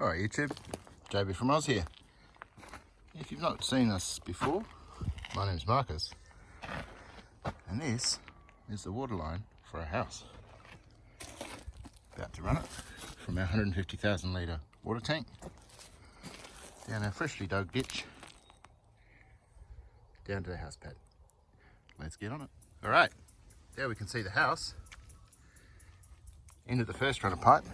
Alright YouTube, JB from Oz here. If you've not seen us before, my name's Marcus, and this is the water line for our house. About to run it from our 150,000 litre water tank down our freshly dug ditch down to the house pad. Let's get on it. Alright, there we can see the house. Into the first run of pipe.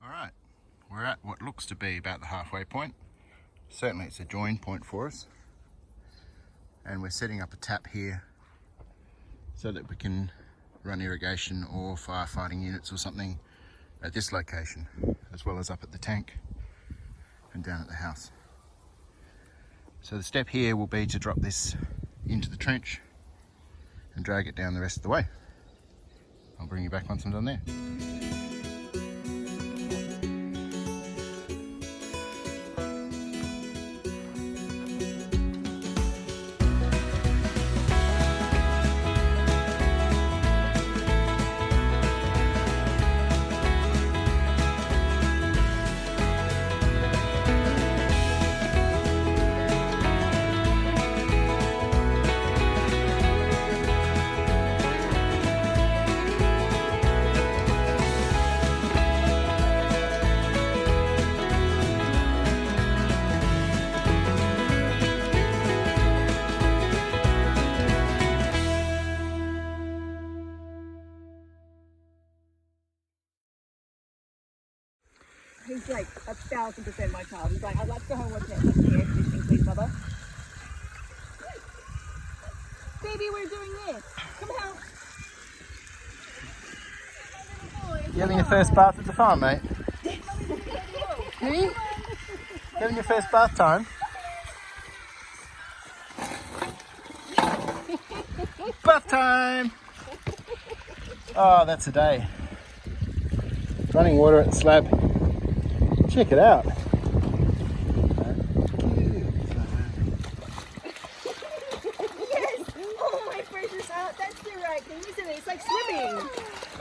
Alright, we're at what looks to be about the halfway point. Certainly it's a join point for us. And we're setting up a tap here so that we can run irrigation or firefighting units or something at this location, as well as up at the tank and down at the house. So the step here will be to drop this into the trench and drag it down the rest of the way. I'll bring you back once I'm done there. He's like 1,000% my child. He's like, I'd like to go home and watch Netflix in the air conditioning, please, mother. Baby, we're doing this. Come out. You having your first bath at the farm, mate? Hey? You having your first bath time? Bath time! Oh, that's a day. Running water at the slab. Check it out. Yes! Oh, my precious heart. That's the right thing, isn't it? It's like swimming.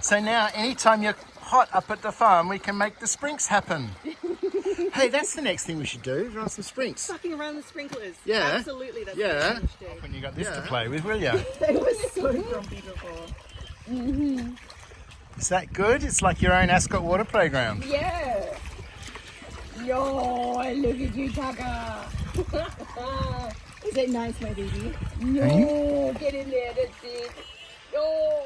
So now, anytime you're hot up at the farm, we can make the sprinks happen. Hey, that's the next thing we should do, run some sprinks. Sucking around the sprinklers. Yeah. Absolutely, that's Yeah. what we should do. When you got this to play with, will you? They were so grumpy before. Is that good? It's like your own Ascot water playground. Yeah. Yo, look at you, Taka. Is it nice, my baby? No, Hey? get in there, that's it. Yo.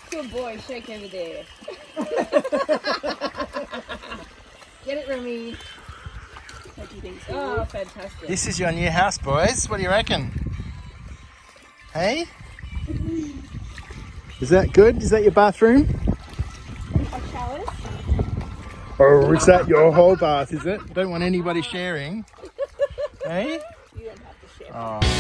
Good boy, shake over there. Get it, Remy. What do you think? Oh, fantastic. This is your new house, boys. What do you reckon? Hey? Is that good? Is that your bathroom? Our showers? Or is that your whole bath, is it? Don't want anybody sharing. Hey? You don't have to share. Oh.